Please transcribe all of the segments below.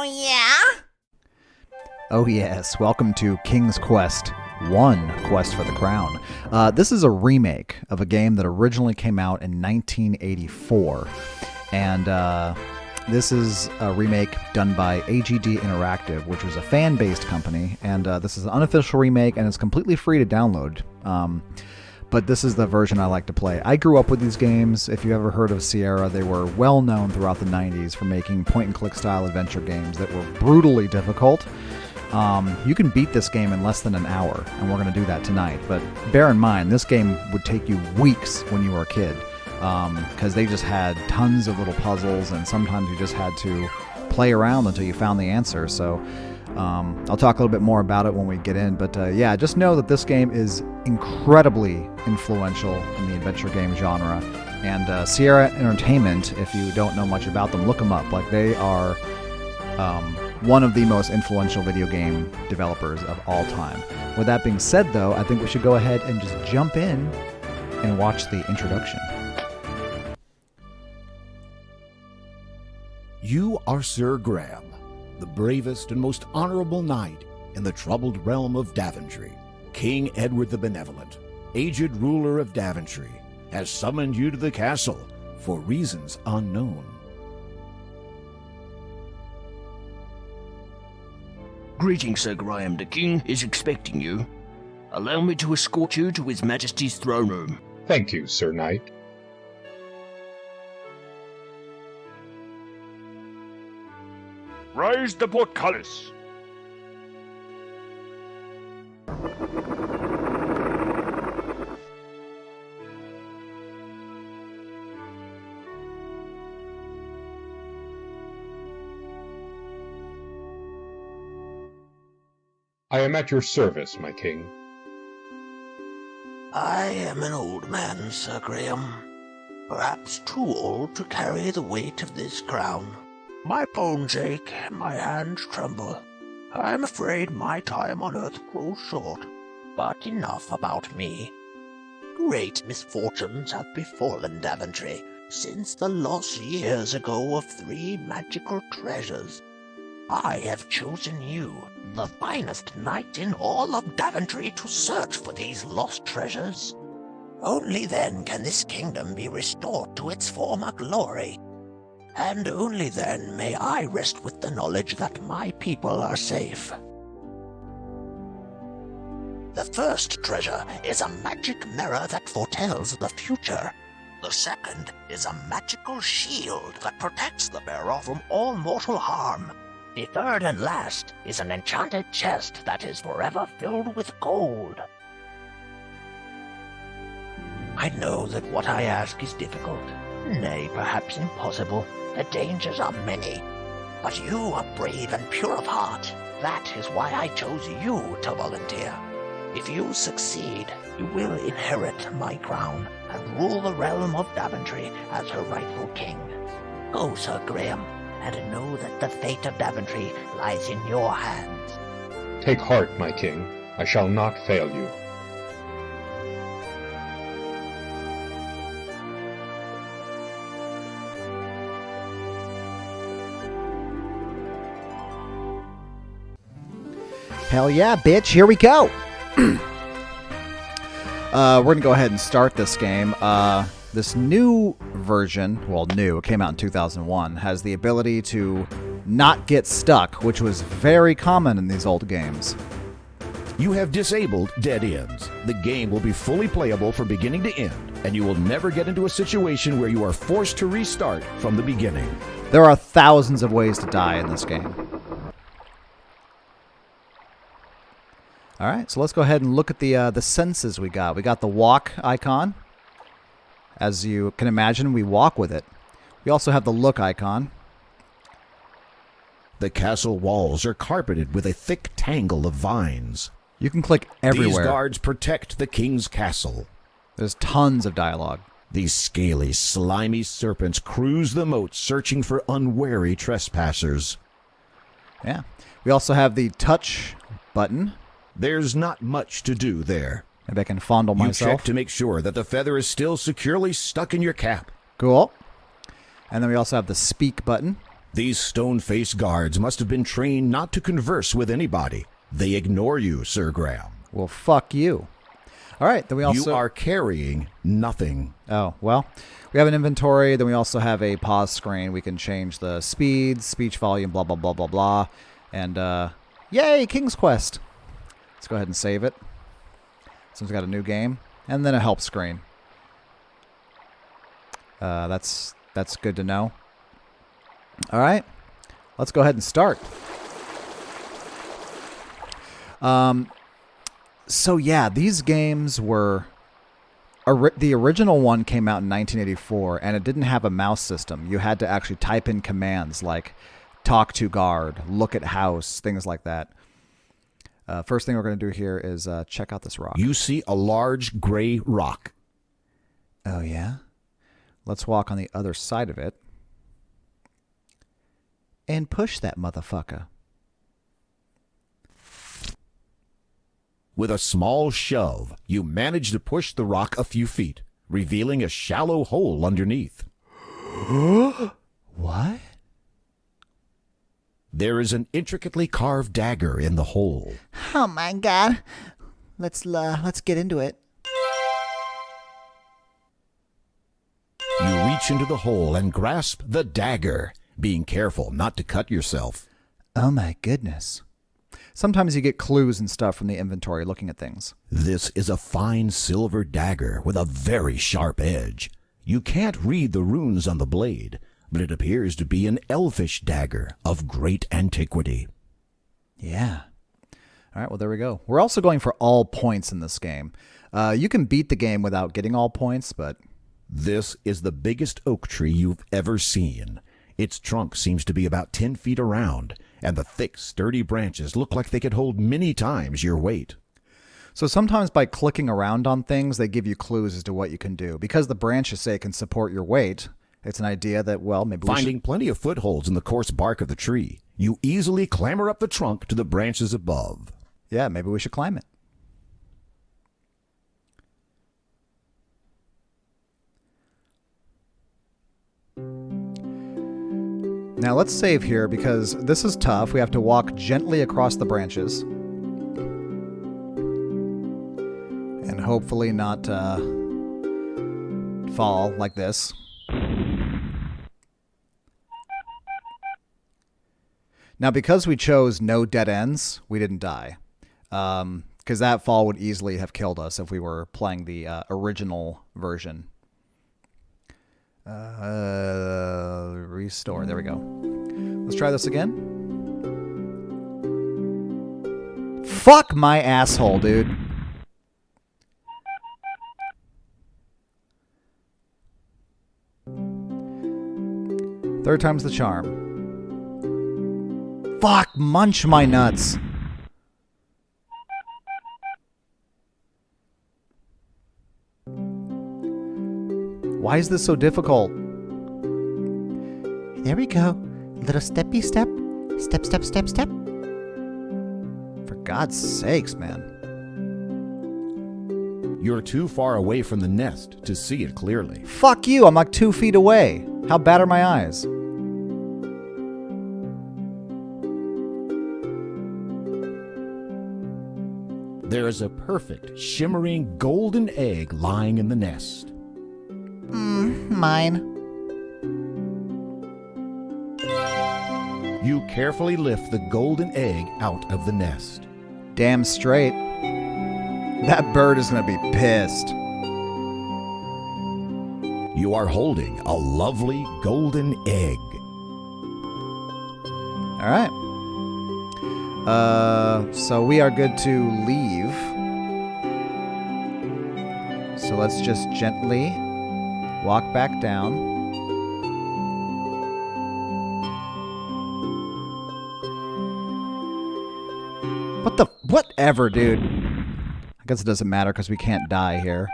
Oh, yeah? Oh yes, welcome to King's Quest 1, Quest for the Crown. This is a remake of a game that originally came out in 1984. And this is a remake done by AGD Interactive, which was a fan-based company. And this is an unofficial remake, and it's completely free to download. But this is the version I like to play. I grew up with these games. If you ever heard of Sierra, they were well known throughout the 90s for making point-and-click style adventure games that were brutally difficult. You can beat this game in less than an hour, and we're going to do that tonight. But bear in mind, this game would take you weeks when you were a kid, because they just had tons of little puzzles, and sometimes you just had to play around until you found the answer. So I'll talk a little bit more about it when we get in. But yeah, just know that this game is incredibly influential in the adventure game genre. And Sierra Entertainment, if you don't know much about them, look them up. Like, they are one of the most influential video game developers of all time. With that being said, though, I think we should go ahead and just jump in and watch the introduction. You are Sir Graham, the bravest and most honorable knight in the troubled realm of Daventry. King Edward the Benevolent, aged ruler of Daventry, has summoned you to the castle for reasons unknown. Greetings, Sir Graham. The King is expecting you. Allow me to escort you to His Majesty's throne room. Thank you, Sir Knight. Raise the portcullis. I am at your service, my king. I am an old man, Sir Graham. Perhaps too old to carry the weight of this crown. My bones ache, my hands tremble. I am afraid my time on earth grows short. But enough about me. Great misfortunes have befallen Daventry since the loss years ago of 3 magical treasures. I have chosen you, the finest knight in all of Daventry, to search for these lost treasures. Only then can this kingdom be restored to its former glory. And only then may I rest with the knowledge that my people are safe. The first treasure is a magic mirror that foretells the future. The second is a magical shield that protects the bearer from all mortal harm. The third and last is an enchanted chest that is forever filled with gold. I know that what I ask is difficult, nay, perhaps impossible. The dangers are many, but you are brave and pure of heart. That is why I chose you to volunteer. If you succeed, you will inherit my crown and rule the realm of Daventry as her rightful king. Go, Sir Graham, and know that the fate of Daventry lies in your hands. Take heart, my king. I shall not fail you. Hell yeah, bitch, here we go! We're going to go ahead and start this game. This new version, well, new, it came out in 2001, has the ability to not get stuck, which was very common in these old games. You have disabled dead ends. The game will be fully playable from beginning to end, and you will never get into a situation where you are forced to restart from the beginning. There are thousands of ways to die in this game. All right, so let's go ahead and look at the senses we got. We got the walk icon. As you can imagine, we walk with it. We also have the look icon. The castle walls are carpeted with a thick tangle of vines. You can click everywhere. These guards protect the king's castle. There's tons of dialogue. These scaly, slimy serpents cruise the moat searching for unwary trespassers. Yeah. We also have the touch button. There's not much to do there. Maybe I can fondle myself. You check to make sure that the feather is still securely stuck in your cap. Cool. And then we also have the speak button. These stone-faced guards must have been trained not to converse with anybody. They ignore you, Sir Graham. Well, fuck you. All right, then we also... You are carrying nothing. Oh, well, we have an inventory. Then we also have a pause screen. We can change the speed, speech volume, blah, blah, blah, blah, blah. And, yay, King's Quest. Let's go ahead and save it. Since we got a new game. And then a help screen. That's good to know. All right, let's go ahead and start. So yeah, these games were... the original one came out in 1984, and it didn't have a mouse system. You had to actually type in commands like talk to guard, look at house, things like that. First thing we're going to do here is check out this rock. You see a large gray rock. Oh, yeah? Let's walk on the other side of it. And push that motherfucker. With a small shove, you manage to push the rock a few feet, revealing a shallow hole underneath. What? There is an intricately carved dagger in the hole. Oh my god. Let's get into it. You reach into the hole and grasp the dagger, being careful not to cut yourself. Oh my goodness. Sometimes you get clues and stuff from the inventory looking at things. This is a fine silver dagger with a very sharp edge. You can't read the runes on the blade, but it appears to be an elfish dagger of great antiquity. Yeah. All right, well, there we go. We're also going for all points in this game. You can beat the game without getting all points, but... This is the biggest oak tree you've ever seen. Its trunk seems to be about 10 feet around, and the thick, sturdy branches look like they could hold many times your weight. So sometimes by clicking around on things, they give you clues as to what you can do. Because the branches say can support your weight, it's an idea that, well, maybe Finding plenty of footholds in the coarse bark of the tree, you easily clamber up the trunk to the branches above. Yeah, maybe we should climb it. Now let's save here because this is tough. We have to walk gently across the branches. And hopefully not fall like this. Now because we chose no dead ends, we didn't die. Because that fall would easily have killed us if we were playing the original version. Restore. There we go. Let's try this again. Fuck my asshole, dude. Third time's the charm. Fuck, munch my nuts. Why is this so difficult? There we go. Little steppy step. Step, step, step, step. For God's sakes, man. You're too far away from the nest to see it clearly. Fuck you, I'm like 2 feet away. How bad are my eyes? There is a perfect, shimmering golden egg lying in the nest. Mine. You carefully lift the golden egg out of the nest. Damn straight. That bird is going to be pissed. You are holding a lovely golden egg. All right. So we are good to leave. So let's just gently walk back down. Whatever, dude. I guess it doesn't matter because we can't die here.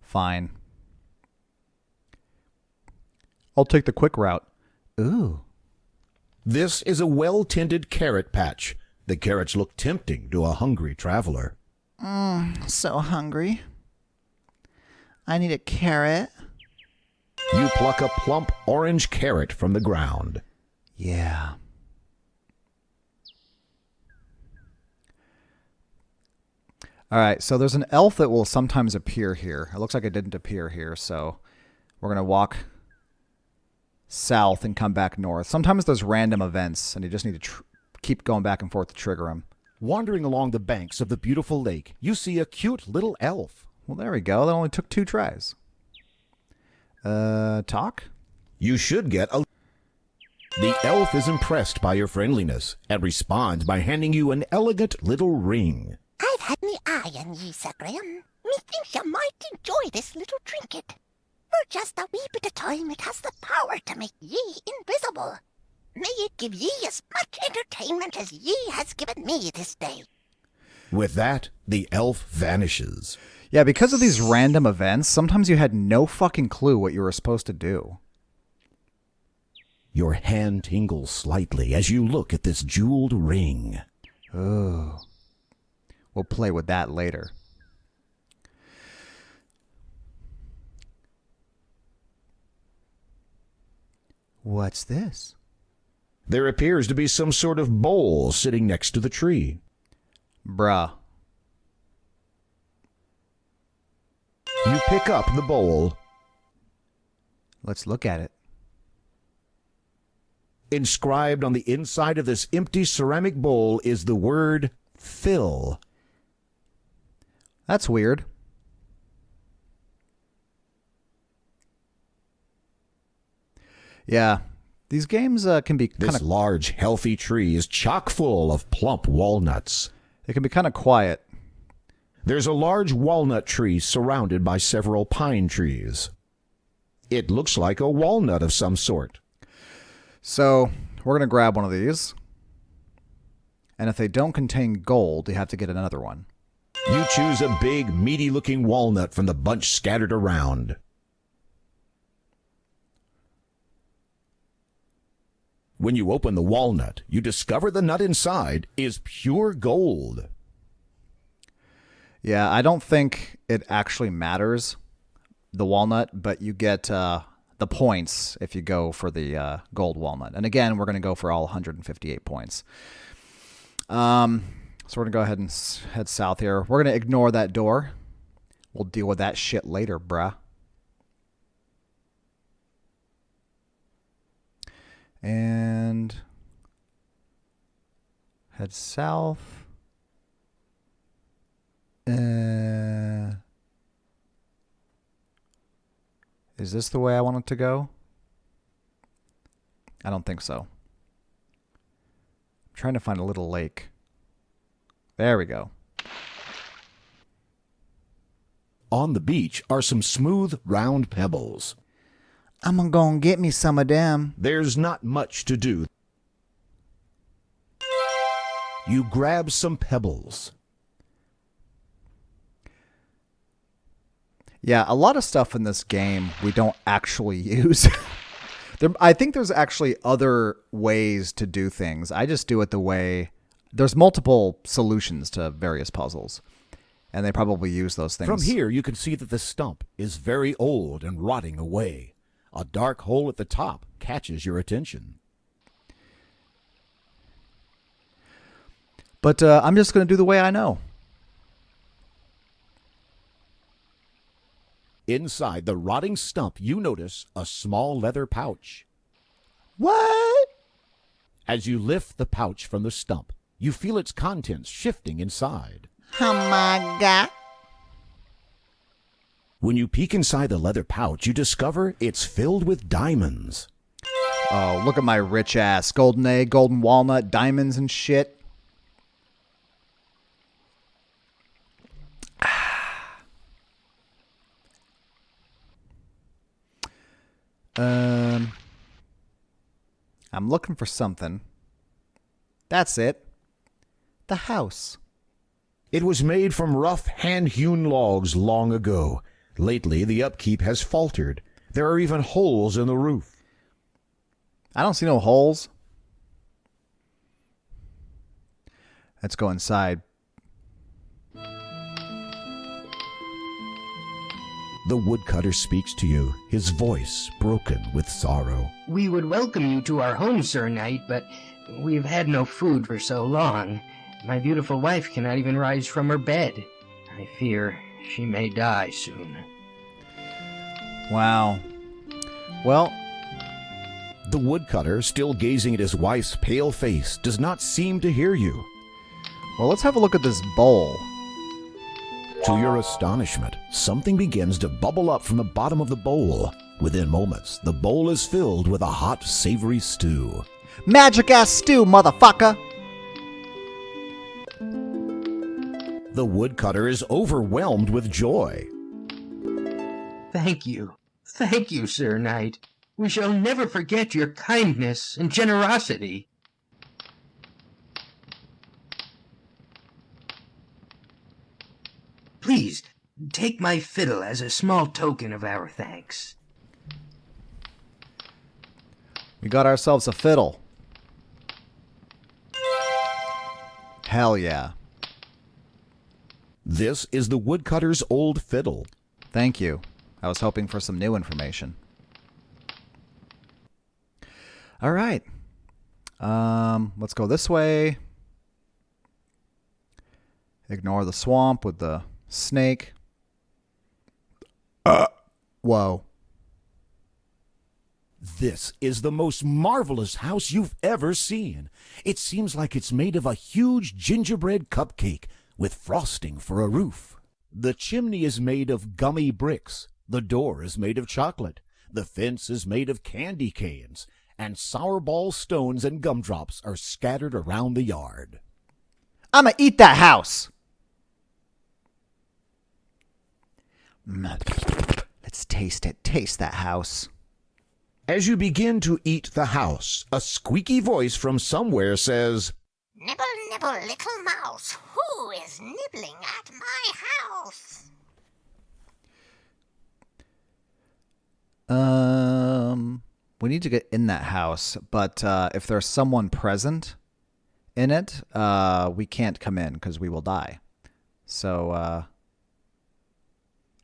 Fine. I'll take the quick route. Ooh. This is a well-tended carrot patch. The carrots look tempting to a hungry traveler. So hungry. I need a carrot. You pluck a plump orange carrot from the ground. Yeah. All right, so there's an elf that will sometimes appear here. It looks like it didn't appear here, so we're going to walk south and come back north. Sometimes there's random events, and you just need to keep going back and forth to trigger them. Wandering along the banks of the beautiful lake, you see a cute little elf. Well, there we go. That only took 2 tries. Talk? You should get a... The elf is impressed by your friendliness and responds by handing you an elegant little ring. I've had me eye on ye, Sir Graham. Methinks you might enjoy this little trinket. For just a wee bit of time it has the power to make ye invisible. May it give ye as much entertainment as ye has given me this day. With that, the elf vanishes. Yeah, because of these random events, sometimes you had no fucking clue what you were supposed to do. Your hand tingles slightly as you look at this jeweled ring. Oh. We'll play with that later. What's this? There appears to be some sort of bowl sitting next to the tree. Bruh. You pick up the bowl. Let's look at it. Inscribed on the inside of this empty ceramic bowl is the word fill. That's weird. Yeah, these games can be kind This of... large, healthy tree is chock full of plump walnuts. They can be kind of quiet. There's a large walnut tree surrounded by several pine trees. It looks like a walnut of some sort. So, we're going to grab one of these. And if they don't contain gold, you have to get another one. You choose a big, meaty-looking walnut from the bunch scattered around. When you open the walnut, you discover the nut inside is pure gold. Yeah, I don't think it actually matters, the walnut, but you get the points if you go for the gold walnut. And again, we're going to go for all 158 points. So we're going to go ahead and head south here. We're going to ignore that door. We'll deal with that shit later, bruh. And head south. Is this the way I want it to go? I don't think so. I'm trying to find a little lake. There we go. On the beach are some smooth, round pebbles. I'm gonna get me some of them. There's not much to do. You grab some pebbles. Yeah, a lot of stuff in this game we don't actually use. I think there's actually other ways to do things. I just do it the way... There's multiple solutions to various puzzles, and they probably use those things. From here, you can see that the stump is very old and rotting away. A dark hole at the top catches your attention. But I'm just going to do the way I know. Inside the rotting stump, you notice a small leather pouch. What? As you lift the pouch from the stump, you feel its contents shifting inside. Oh my God. When you peek inside the leather pouch, you discover it's filled with diamonds. Oh, look at my rich ass. Golden egg, golden walnut, diamonds and shit. I'm looking for something. That's it. The house. It was made from rough, hand-hewn logs long ago. Lately, the upkeep has faltered. There are even holes in the roof. I don't see no holes. Let's go inside. The The woodcutter speaks to you, his voice broken with sorrow. We would welcome you to our home, Sir Knight, but we've had no food for so long. My beautiful wife cannot even rise from her bed. I fear she may die soon. Wow. Well, The woodcutter, still gazing at his wife's pale face, does not seem to hear you. let's have a look at this bowl. To your astonishment, something begins to bubble up from the bottom of the bowl. Within moments, the bowl is filled with a hot, savory stew. Magic-ass stew, motherfucker! The woodcutter is overwhelmed with joy. Thank you. Thank you, Sir Knight. We shall never forget your kindness and generosity. Please, take my fiddle as a small token of our thanks. We got ourselves a fiddle. Hell yeah. This is the woodcutter's old fiddle. Thank you. I was hoping for some new information. All right. Let's go this way. Ignore the swamp with the snake. Whoa. This is the most marvelous house you've ever seen. It seems like it's made of a huge gingerbread cupcake with frosting for a roof. The chimney is made of gummy bricks. The door is made of chocolate. The fence is made of candy canes. And sour ball stones and gumdrops are scattered around the yard. I'ma eat that house! Let's taste it. Taste that house. As you begin to eat the house, a squeaky voice from somewhere says, Nibble, nibble, little mouse, who is nibbling at my house? We need to get in that house, but if there's someone present in it, we can't come in because we will die. So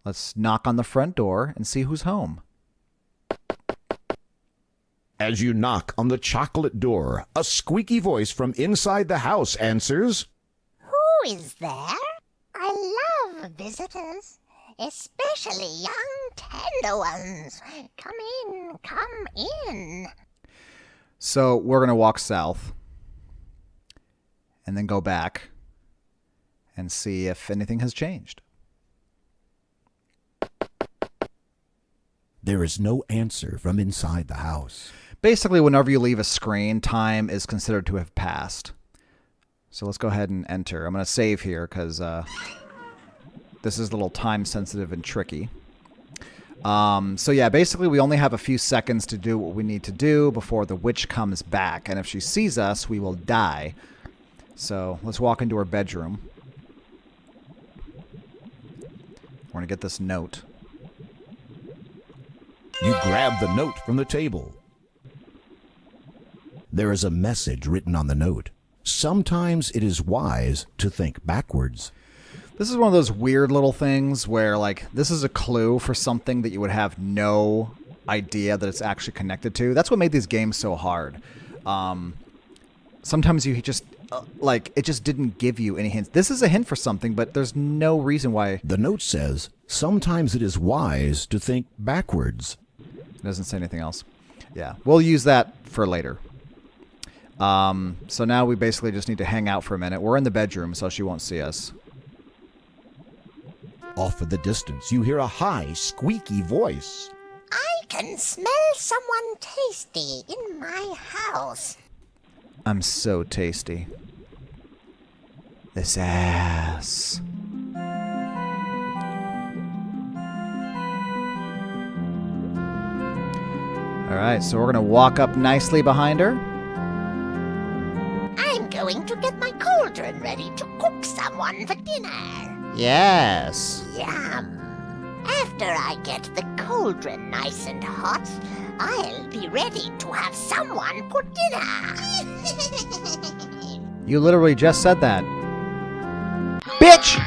let's knock on the front door and see who's home. As you knock on the chocolate door, a squeaky voice from inside the house answers, Who is there? I love visitors, especially young tender ones. Come in, come in. So we're going to walk south and then go back and see if anything has changed. There is no answer from inside the house. Basically, whenever you leave a screen, time is considered to have passed. So let's go ahead and enter. I'm going to save here because this is a little time sensitive and tricky. So yeah, basically we only have a few seconds to do what we need to do before the witch comes back. And if she sees us, we will die. So let's walk into her bedroom. We're going to get this note. You grab the note from the table. There is a message written on the note. Sometimes it is wise to think backwards. This is one of those weird little things where, like, this is a clue for something that you would have no idea that it's actually connected to. That's what made these games so hard. Sometimes you just, like, it just didn't give you any hints. This is a hint for something, but there's no reason why. The note says, sometimes it is wise to think backwards. It doesn't say anything else. Yeah, we'll use that for later. So now we basically just need to hang out for a minute. We're in the bedroom, so she won't see us. Off in the distance, you hear a high, squeaky voice. I can smell someone tasty in my house. I'm so tasty. This ass. Alright, so we're going to walk up nicely behind her. I'm going to get my cauldron ready to cook someone for dinner. Yes. Yum. After I get the cauldron nice and hot, I'll be ready to have someone for dinner. You literally just said that. Bitch!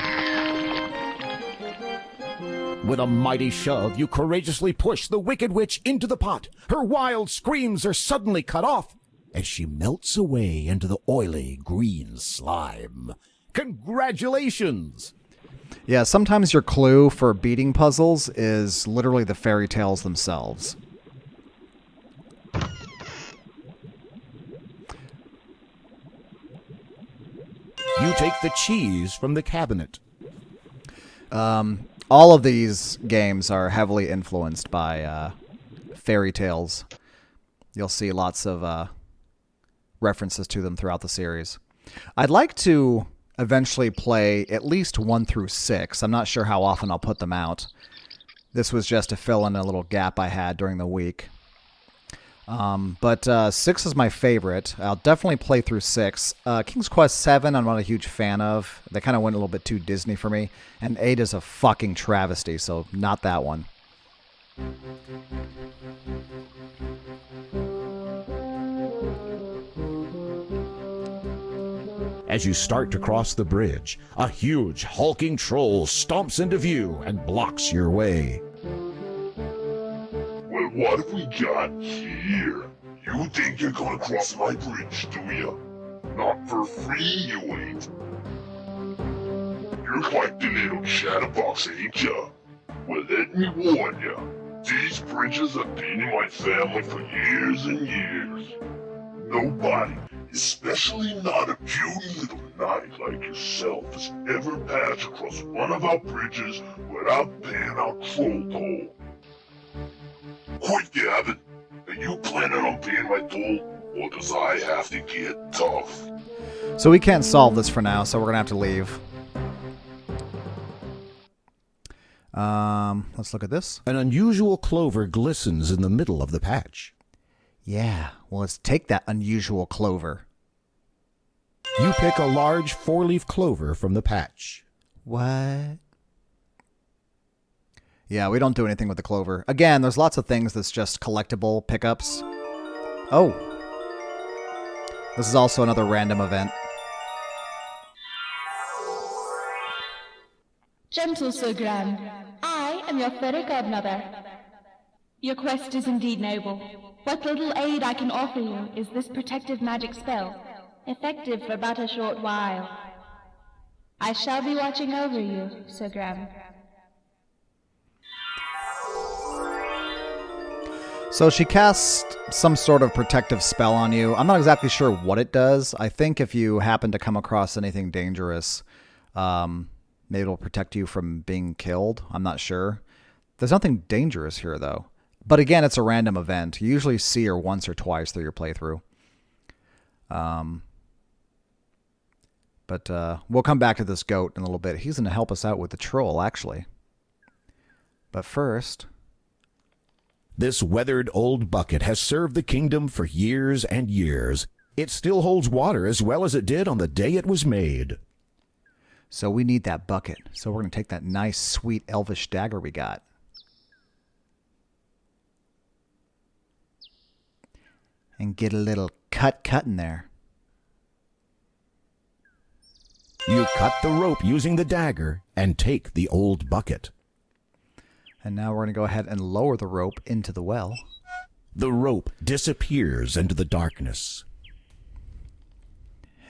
With a mighty shove, you courageously push the Wicked Witch into the pot. Her wild screams are suddenly cut off as she melts away into the oily green slime. Congratulations! Yeah, sometimes your clue for beating puzzles is literally the fairy tales themselves. You take the cheese from the cabinet. All of these games are heavily influenced by fairy tales. You'll see lots of references to them throughout the series. I'd like to eventually play at least 1 through 6. I'm not sure how often I'll put them out. This was just to fill in a little gap I had during the week. But 6 is my favorite. I'll definitely play through 6. King's Quest 7 I'm not a huge fan of. They kind of went a little bit too Disney for me. And 8 is a fucking travesty, so not that one. As you start to cross the bridge, a huge, hulking troll stomps into view and blocks your way. Well, what have we got here? You think you're gonna cross my bridge, do ya? Not for free, you ain't. You're quite the little chatterbox, ain't ya? Well, let me warn ya. These bridges have been in my family for years and years. Nobody, especially not a puny little knight like yourself, has ever passed across one of our bridges without paying our troll toll. Quit gabbing. Are you planning on paying my toll, or does I have to get tough? So we can't solve this for now, so we're going to have to leave. Let's look at this. An unusual clover glistens in the middle of the patch. Yeah, well, let's take that unusual clover. You pick a large 4-leaf clover from the patch. What? Yeah, we don't do anything with the clover. Again, there's lots of things that's just collectible pickups. Oh. This is also another random event. Gentle Sir Graham, I am your fairy godmother. Your quest is indeed noble. What little aid I can offer you is this protective magic spell, effective for but a short while. I shall be watching over you, Sir Graham. So she casts some sort of protective spell on you. I'm not exactly sure what it does. I think if you happen to come across anything dangerous, maybe it'll protect you from being killed. I'm not sure. There's nothing dangerous here, though. But again, it's a random event. You usually see her once or twice through your playthrough. But we'll come back to this goat in a little bit. He's going to help us out with the troll, actually. But first... This weathered old bucket has served the kingdom for years and years. It still holds water as well as it did on the day it was made. So we need that bucket. So we're going to take that nice, sweet, elvish dagger we got. And get a little cut in there. You cut the rope using the dagger and take the old bucket. And now we're going to go ahead and lower the rope into the well. The rope disappears into the darkness.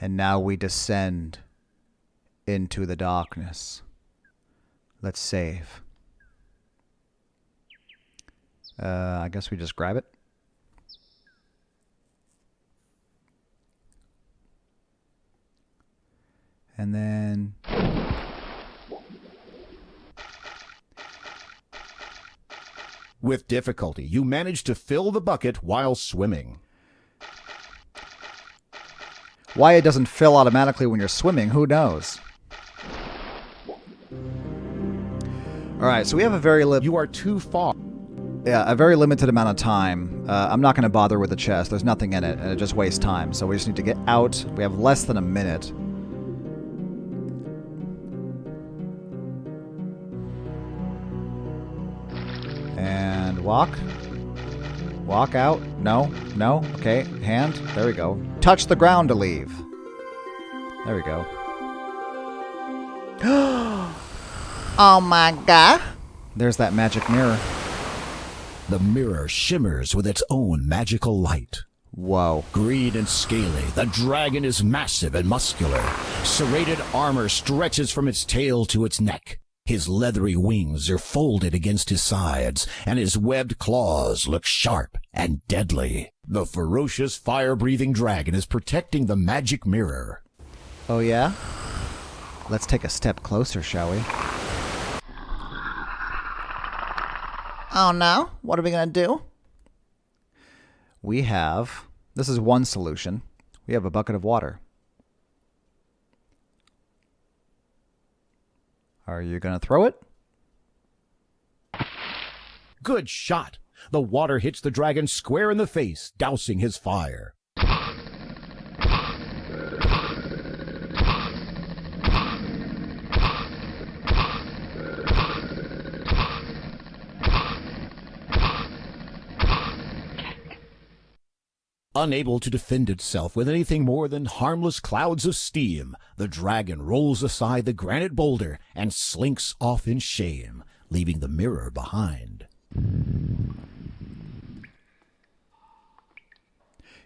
And now we descend into the darkness. Let's save. I guess we just grab it. And then... With difficulty, you manage to fill the bucket while swimming. Why it doesn't fill automatically when you're swimming, who knows? Alright, so we have a very You are too far. Yeah, a very limited amount of time. I'm not going to bother with the chest. There's nothing in it, and it just wastes time. So we just need to get out. We have less than a minute. And walk. Walk out. No. No. Okay. Hand. There we go. Touch the ground to leave. There we go. Oh my god. There's that magic mirror. The mirror shimmers with its own magical light. Whoa. Green and scaly, the dragon is massive and muscular. Serrated armor stretches from its tail to its neck. His leathery wings are folded against his sides, and his webbed claws look sharp and deadly. The ferocious fire-breathing dragon is protecting the magic mirror. Oh, yeah? Let's take a step closer, shall we? Oh no, what are we gonna do? We have... This is one solution. We have a bucket of water. Are you going to throw it? Good shot! The water hits the dragon square in the face, dousing his fire. Unable to defend itself with anything more than harmless clouds of steam, the dragon rolls aside the granite boulder and slinks off in shame, leaving the mirror behind.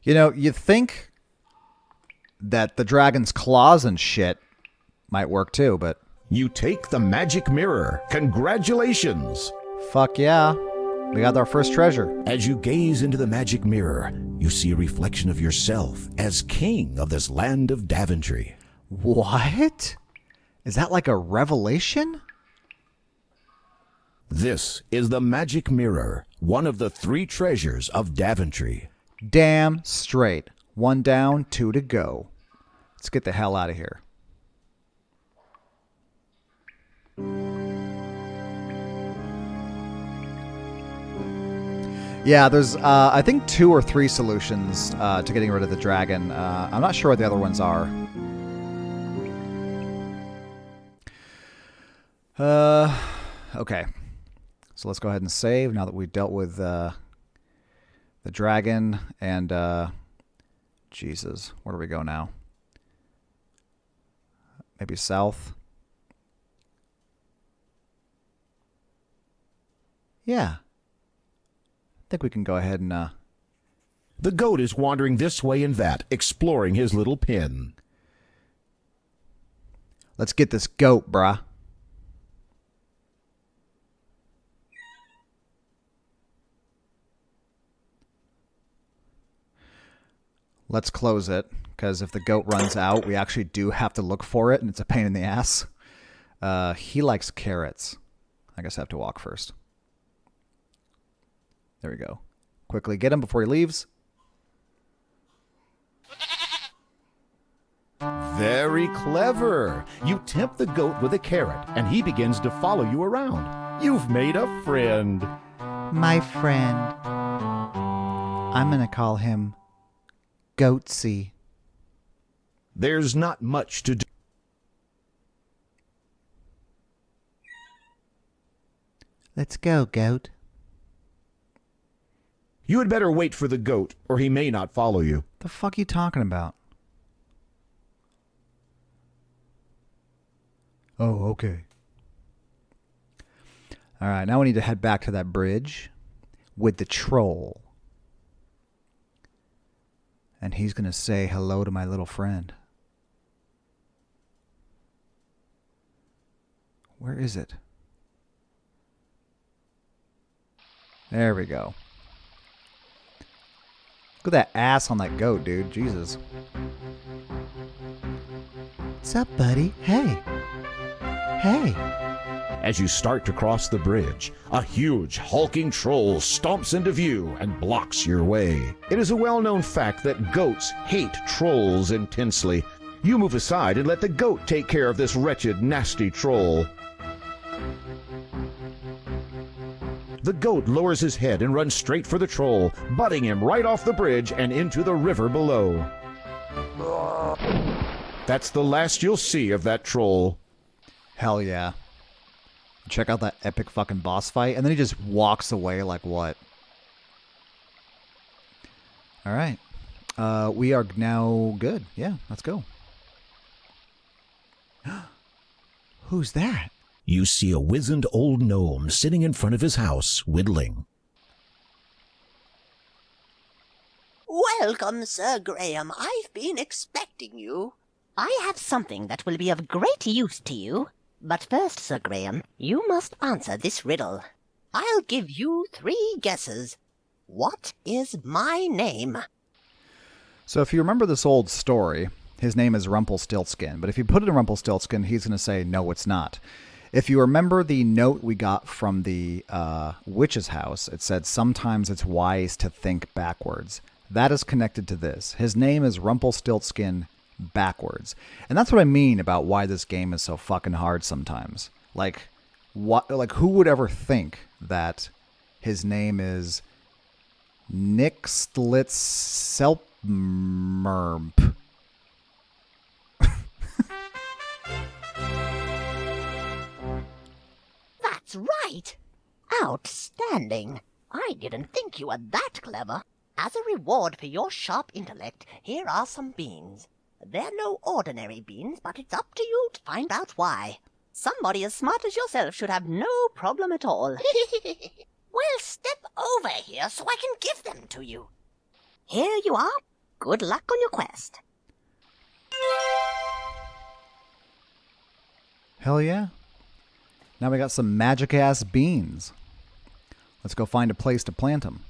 You know, you'd think that the dragon's claws and shit might work too, but... You take the magic mirror. Congratulations! Fuck yeah. We got our first treasure. As you gaze into the magic mirror, you see a reflection of yourself as king of this land of Daventry. What? Is that like a revelation? This is the magic mirror, one of the 3 treasures of Daventry. Damn straight. 1 down, 2 to go. Let's get the hell out of here. Yeah, there's, I think 2 or 3 solutions to getting rid of the dragon. I'm not sure what the other ones are. Okay. So let's go ahead and save now that we've dealt with the dragon and, Jesus, where do we go now? Maybe south? Yeah. I think we can go ahead and, The goat is wandering this way and that, exploring his little pen. Let's get this goat, bruh. Let's close it, because if the goat runs out, we actually do have to look for it, and it's a pain in the ass. He likes carrots. I guess I have to walk first. There we go. Quickly get him before he leaves. Very clever. You tempt the goat with a carrot, and he begins to follow you around. You've made a friend. My friend. I'm gonna call him Goatsy. There's not much to do. Let's go, goat. You had better wait for the goat, or he may not follow you. The fuck are you talking about? Oh, okay. All right, now we need to head back to that bridge with the troll. And he's going to say hello to my little friend. Where is it? There we go. Look at that ass on that goat, dude. Jesus. What's up, buddy? Hey. Hey. As you start to cross the bridge, a huge, hulking troll stomps into view and blocks your way. It is a well-known fact that goats hate trolls intensely. You move aside and let the goat take care of this wretched, nasty troll. The goat lowers his head and runs straight for the troll, butting him right off the bridge and into the river below. That's the last you'll see of that troll. Hell yeah. Check out that epic fucking boss fight, and then he just walks away like what? Alright. We are now good. Yeah, let's go. Who's that? You see a wizened old gnome sitting in front of his house, whittling. Welcome, Sir Graham. I've been expecting you. I have something that will be of great use to you. But first, Sir Graham, you must answer this riddle. I'll give you 3 guesses. What is my name? So if you remember this old story, his name is Rumpelstiltskin. But if you put it in Rumpelstiltskin, he's going to say, no, it's not. If you remember the note we got from the witch's house, it said, sometimes it's wise to think backwards. That is connected to this. His name is Rumpelstiltskin backwards. And that's what I mean about why this game is so fucking hard sometimes. Like, who would ever think that his name is Nixtlitselmerp? That's right. Outstanding. I didn't think you were that clever. As a reward for your sharp intellect, here are some beans. They're no ordinary beans, but it's up to you to find out why. Somebody as smart as yourself should have no problem at all. Well, step over here so I can give them to you. Here you are. Good luck on your quest. Hell yeah. Now we got some magic-ass beans. Let's go find a place to plant them.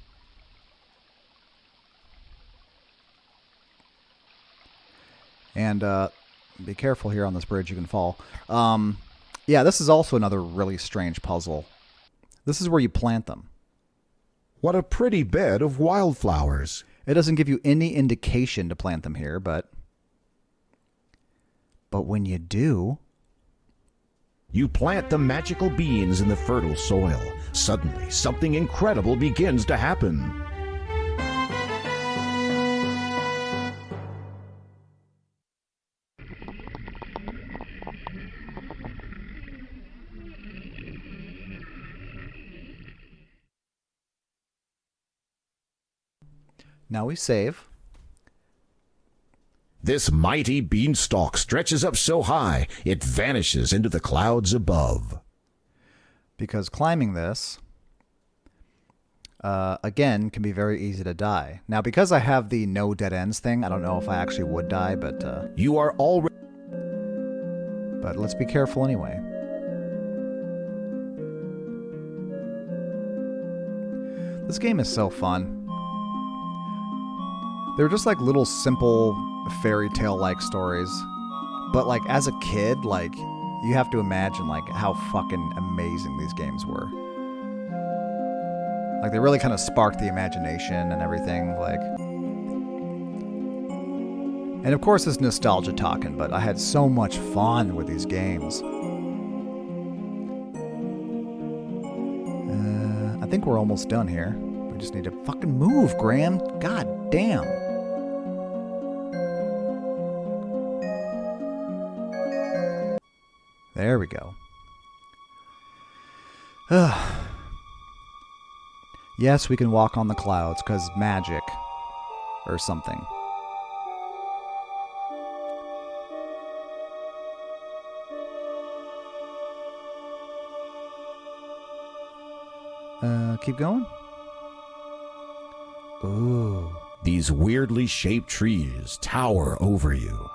And be careful here on this bridge, you can fall. Yeah, this is also another really strange puzzle. This is where you plant them. What a pretty bed of wildflowers. It doesn't give you any indication to plant them here, but when you do... You plant the magical beans in the fertile soil. Suddenly, something incredible begins to happen. Now we save. This mighty beanstalk stretches up so high, it vanishes into the clouds above. Because climbing this, again, can be very easy to die. Now, because I have the no dead ends thing, I don't know if I actually would die, but... You are already... But let's be careful anyway. This game is so fun. They're just like little simple fairy tale-like stories. But like as a kid, like you have to imagine like how fucking amazing these games were. Like they really kind of sparked the imagination and everything, like. And of course it's nostalgia talking, but I had so much fun with these games. I think we're almost done here. We just need to fucking move, Graham. God damn. There we go. Yes, we can walk on the clouds, because magic. Or something. Keep going? Ooh. These weirdly shaped trees tower over you.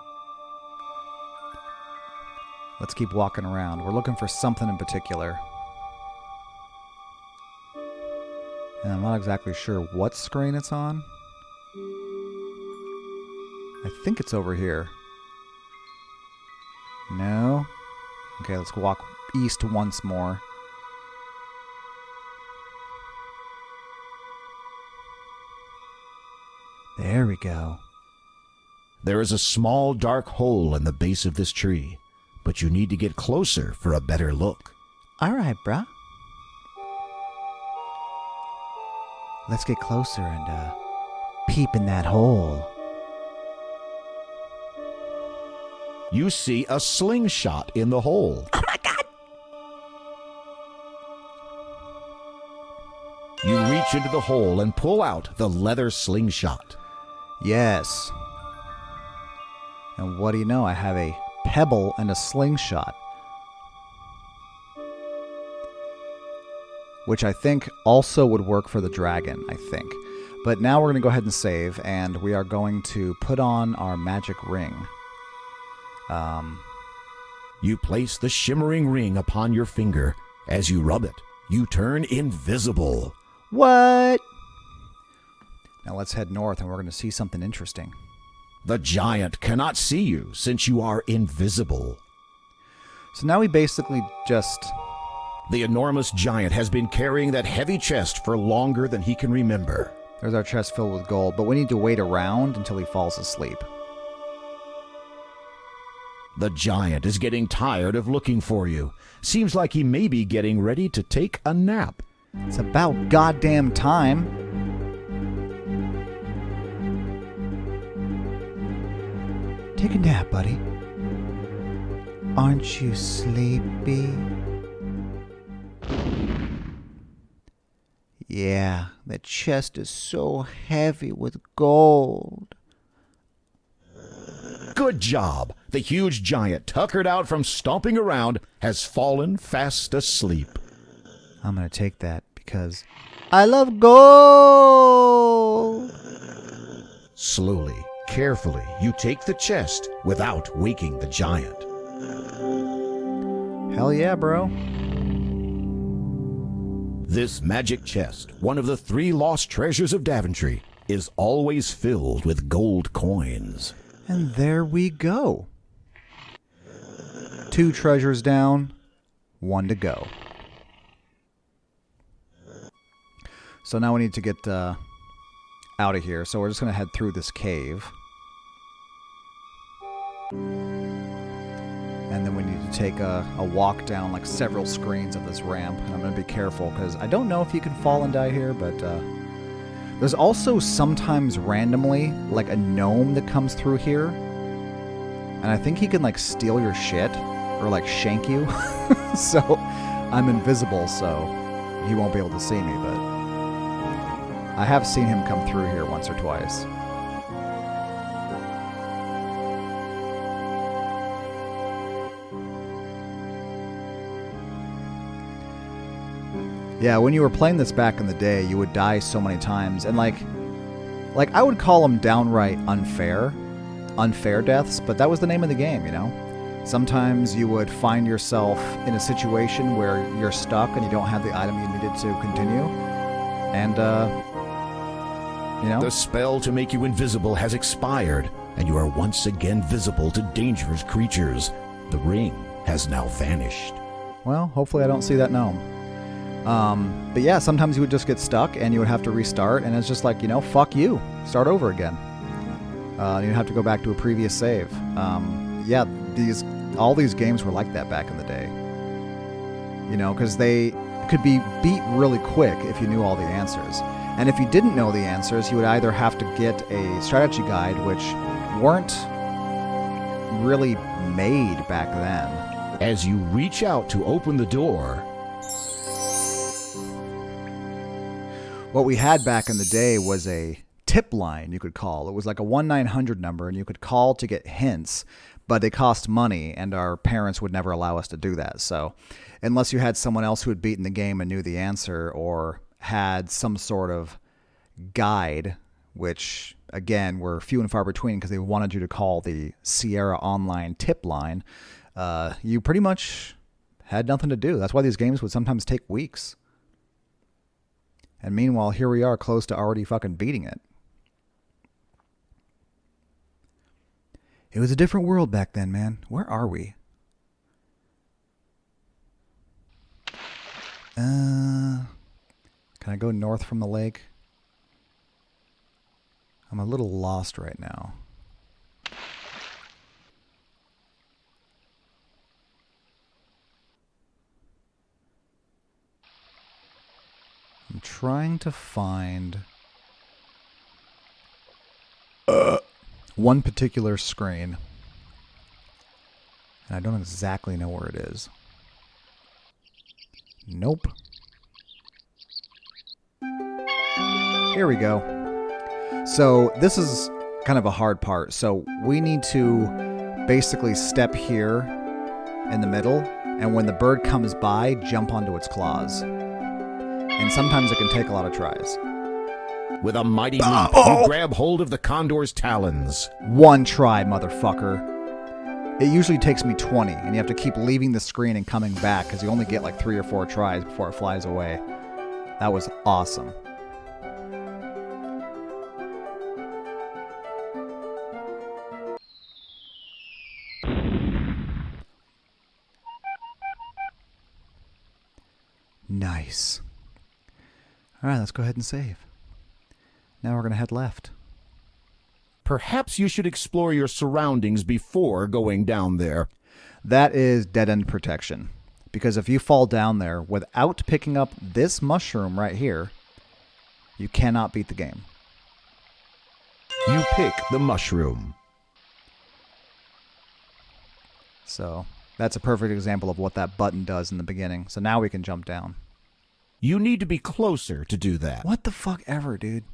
Let's keep walking around. We're looking for something in particular. And I'm not exactly sure what screen it's on. I think it's over here. No? Okay, let's walk east once more. There we go. There is a small dark hole in the base of this tree, but you need to get closer for a better look. Alright, bruh. Let's get closer and peep in that hole. You see a slingshot in the hole. Oh my god! You reach into the hole and pull out the leather slingshot. Yes. And what do you know? I have a pebble and a slingshot. which I think also would work for the dragon, I think. But now we're going to go ahead and save, and we are going to put on our magic ring. You place the shimmering ring upon your finger. As you rub it, you turn invisible. What? Now let's head north, and we're going to see something interesting. The giant cannot see you since you are invisible. So now we basically just... The enormous giant has been carrying that heavy chest for longer than he can remember. There's our chest filled with gold, but we need to wait around until he falls asleep. The giant is getting tired of looking for you. Seems like he may be getting ready to take a nap. It's about goddamn time. Take a nap, buddy. Aren't you sleepy? Yeah, that chest is so heavy with gold. Good job. The huge giant, tuckered out from stomping around, has fallen fast asleep. I'm going to take that because I love gold. Slowly, carefully, you take the chest without waking the giant. Hell yeah, bro. This magic chest, one of the 3 lost treasures of Daventry, is always filled with gold coins. And there we go. 2 treasures down, 1 to go. So now we need to get out of here. So we're just going to head through this cave. And then we need to take a walk down like several screens of this ramp. And I'm going to be careful because I don't know if you can fall and die here, but there's also sometimes randomly like a gnome that comes through here. And I think he can like steal your shit or like shank you. So I'm invisible, so he won't be able to see me, but I have seen him come through here once or twice. Yeah, when you were playing this back in the day, you would die so many times, and like I would call them downright unfair deaths, but that was the name of the game, you know? Sometimes you would find yourself in a situation where you're stuck and you don't have the item you needed to continue, and, you know? The spell to make you invisible has expired, and you are once again visible to dangerous creatures. The ring has now vanished. Well, hopefully I don't see that gnome. But yeah, sometimes you would just get stuck and you would have to restart, and it's just like, you know, fuck you. Start over again. You'd have to go back to a previous save. Yeah, all these games were like that back in the day. You know, because they could be beat really quick if you knew all the answers. And if you didn't know the answers, you would either have to get a strategy guide, which weren't really made back then. As you reach out to open the door, what we had back in the day was a tip line you could call. It was like a 1-900 number, and you could call to get hints, but they cost money, and our parents would never allow us to do that. So unless you had someone else who had beaten the game and knew the answer, or had some sort of guide, which, again, were few and far between because they wanted you to call the Sierra Online tip line, you pretty much had nothing to do. That's why these games would sometimes take weeks. And meanwhile, here we are close to already fucking beating it. It was a different world back then, man. Where are we? Can I go north from the lake? I'm a little lost right now. I'm trying to find one particular screen, and I don't exactly know where it is. Nope. Here we go. So this is kind of a hard part. So we need to basically step here in the middle, and when the bird comes by, jump onto its claws. and sometimes it can take a lot of tries. With a mighty leap, you grab hold of the condor's talons. One try, motherfucker. It usually takes me 20, and you have to keep leaving the screen and coming back because you only get like 3 or 4 tries before it flies away. That was awesome. Nice. Alright, let's go ahead and save. Now we're going to head left. Perhaps you should explore your surroundings before going down there. That is dead-end protection. Because if you fall down there without picking up this mushroom right here, you cannot beat the game. You pick the mushroom. So that's a perfect example of what that button does in the beginning. So now we can jump down. You need to be closer to do that. What the fuck ever, dude?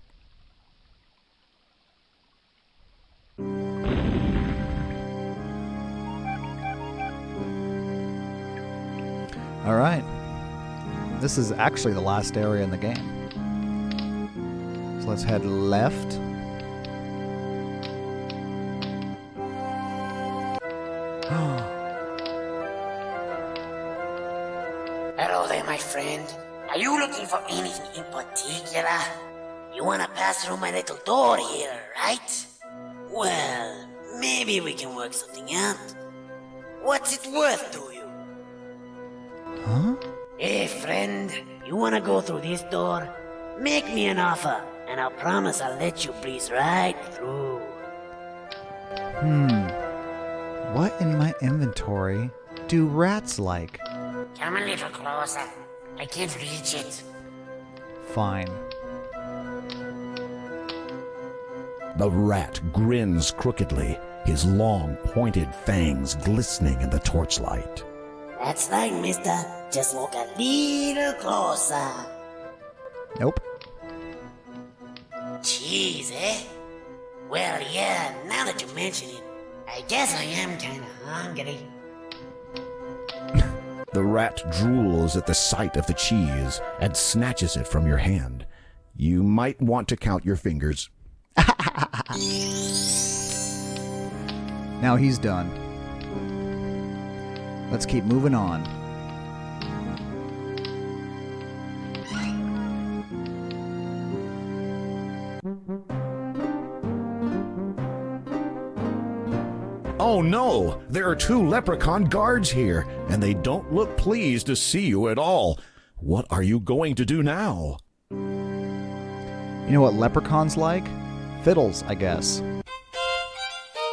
Alright. This is actually the last area in the game. So let's head left. Hello there, my friend. Are you looking for anything in particular? You wanna pass through my little door here, right? Well, maybe we can work something out. What's it worth to you? Huh? Hey, friend, you wanna go through this door? Make me an offer, and I'll promise I'll let you breeze right through. What in my inventory do rats like? Come a little closer. I can't reach it. Fine. The rat grins crookedly, his long, pointed fangs glistening in the torchlight. That's right, mister. Just walk a little closer. Nope. Cheese, eh? Well, yeah, now that you mention it, I guess I am kinda hungry. The rat drools at the sight of the cheese and snatches it from your hand. You might want to count your fingers. Now he's done. Let's keep moving on. Oh no! There are 2 leprechaun guards here, and they don't look pleased to see you at all. What are you going to do now? You know what leprechauns like? Fiddles, I guess.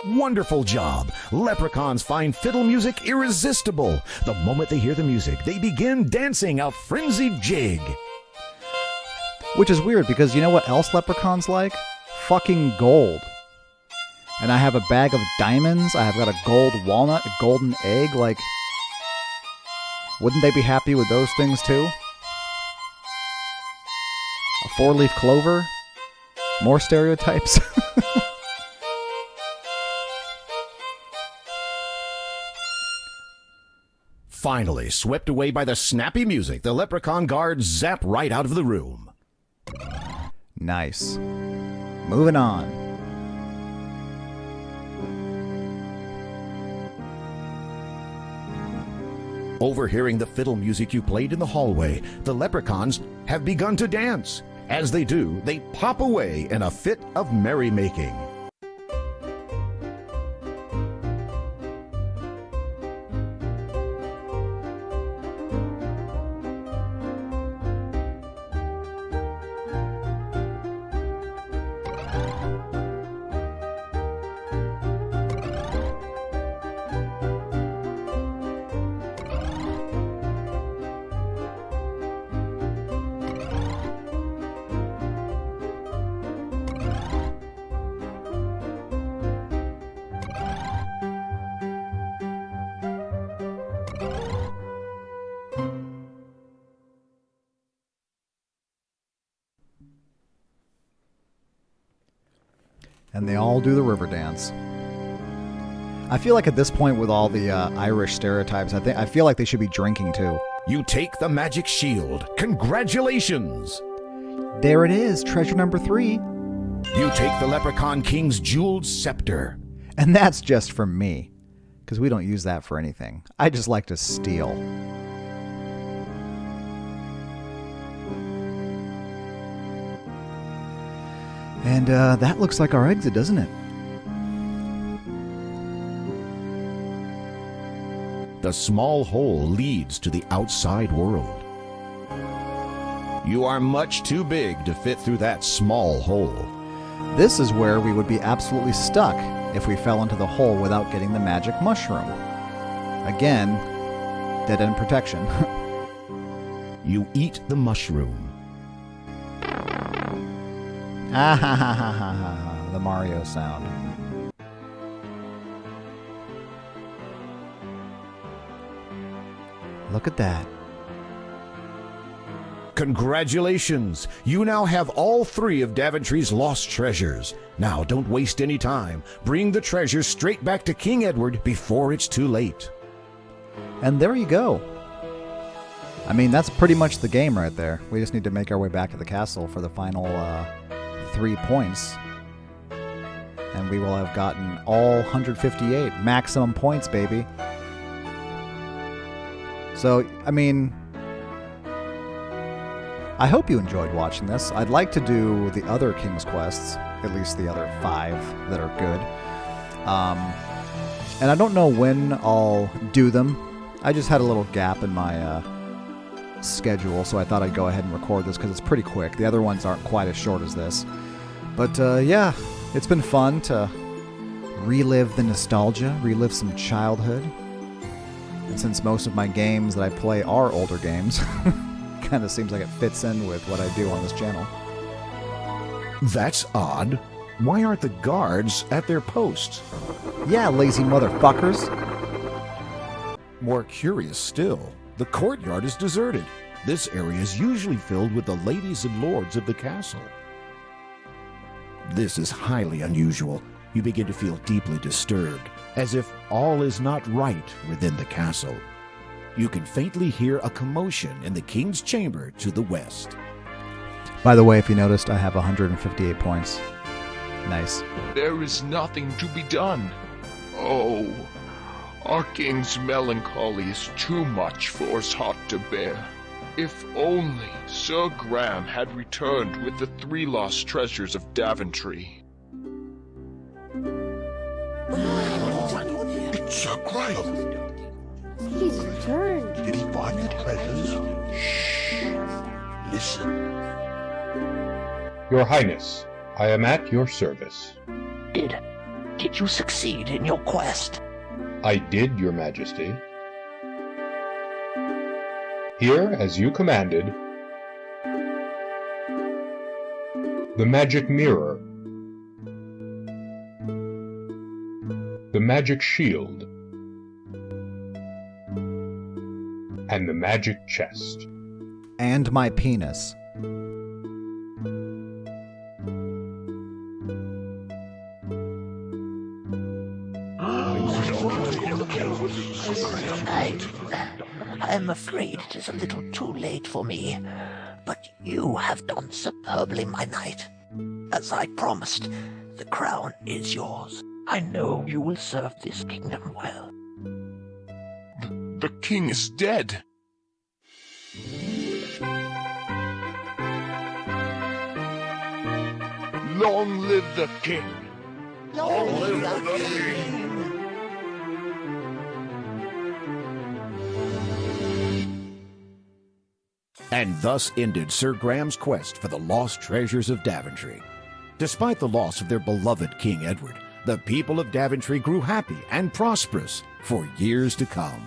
Wonderful job! Leprechauns find fiddle music irresistible. The moment they hear the music, they begin dancing a frenzied jig. Which is weird, because you know what else leprechauns like? Fucking gold. And I have a bag of diamonds, I have got a gold walnut, a golden egg, like... Wouldn't they be happy with those things too? A 4-leaf clover? More stereotypes? Finally, swept away by the snappy music, the leprechaun guards zap right out of the room. Nice. Moving on. Overhearing the fiddle music you played in the hallway, the leprechauns have begun to dance. As they do, they pop away in a fit of merrymaking. And they all do the river dance. I feel like at this point with all the Irish stereotypes, I feel like they should be drinking too. You take the magic shield. Congratulations! There it is, treasure number 3. You take the Leprechaun King's jeweled scepter. And that's just for me, because we don't use that for anything. I just like to steal. And that looks like our exit, doesn't it? The small hole leads to the outside world. You are much too big to fit through that small hole. This is where we would be absolutely stuck if we fell into the hole without getting the magic mushroom. Again, dead end protection. You eat the mushroom. Ah ha ha ha ha ha, the Mario sound. Look at that. Congratulations! You now have all 3 of Daventry's lost treasures. Now, don't waste any time. Bring the treasures straight back to King Edward before it's too late. And there you go. I mean, that's pretty much the game right there. We just need to make our way back to the castle for the final 3 points. And we will have gotten all 158. Maximum points, baby. So, I mean, I hope you enjoyed watching this. I'd like to do the other King's Quests, at least the other 5 that are good. And I don't know when I'll do them. I just had a little gap in my schedule, so I thought I'd go ahead and record this because it's pretty quick. The other ones aren't quite as short as this. But yeah, it's been fun to relive the nostalgia, relive some childhood. And since most of my games that I play are older games, kind of seems like it fits in with what I do on this channel. That's odd. Why aren't the guards at their posts? Yeah, lazy motherfuckers. More curious still, the courtyard is deserted. This area is usually filled with the ladies and lords of the castle. This is highly unusual. You begin to feel deeply disturbed, as if all is not right within the castle. You can faintly hear a commotion in the king's chamber to the west. By the way, if you noticed, I have 158 points. Nice. There is nothing to be done. Oh, our king's melancholy is too much for us heart to bear. If only Sir Graham had returned with the 3 lost treasures of Daventry. It's Sir Graham. He's returned. Did he find the treasures? Shh. Listen. Your Highness, I am at your service. Did you succeed in your quest? I did, Your Majesty. Here, as you commanded, the magic mirror, the magic shield, and the magic chest. And my penis. I'm afraid it is a little too late for me, but you have done superbly, my knight. As I promised, the crown is yours. I know you will serve this kingdom well. The king is dead. Long live the king! Long live the king! And thus ended Sir Graham's quest for the lost treasures of Daventry. Despite the loss of their beloved King Edward, the people of Daventry grew happy and prosperous for years to come.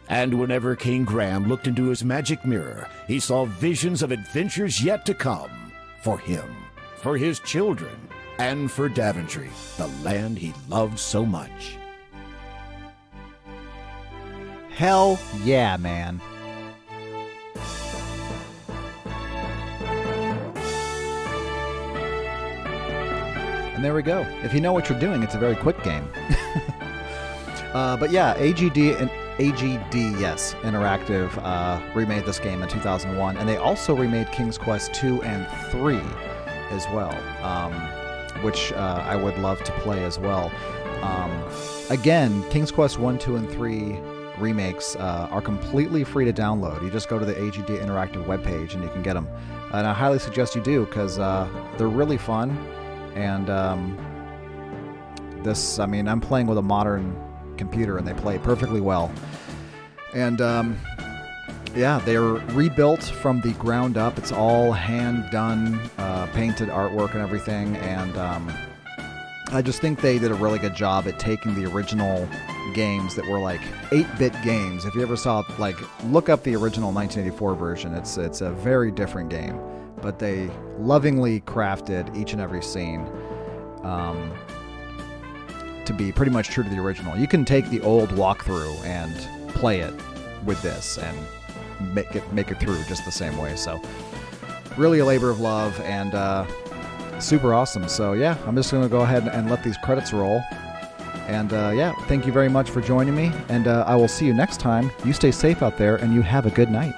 And whenever King Graham looked into his magic mirror, he saw visions of adventures yet to come for him, for his children, and for Daventry, the land he loved so much. Hell yeah, man. And there we go. If you know what you're doing, it's a very quick game. But yeah, AGD AGD, yes, Interactive remade this game in 2001, and they also remade King's Quest 2 and 3 as well, which I would love to play as well. Again, King's Quest 1, 2, and 3 remakes are completely free to download. You just go to the AGD Interactive webpage and you can get them. And I highly suggest you do, because they're really fun. And I'm playing with a modern computer and they play perfectly well. And yeah, they're rebuilt from the ground up. It's all hand done, painted artwork and everything. And I just think they did a really good job at taking the original games that were like 8-bit games. If you ever saw, like, look up the original 1984 version. It's a very different game, but they lovingly crafted each and every scene to be pretty much true to the original. You can take the old walkthrough and play it with this and make it through just the same way. So really a labor of love and super awesome. So yeah, I'm just going to go ahead and let these credits roll. And yeah, thank you very much for joining me, and I will see you next time. You stay safe out there, and you have a good night.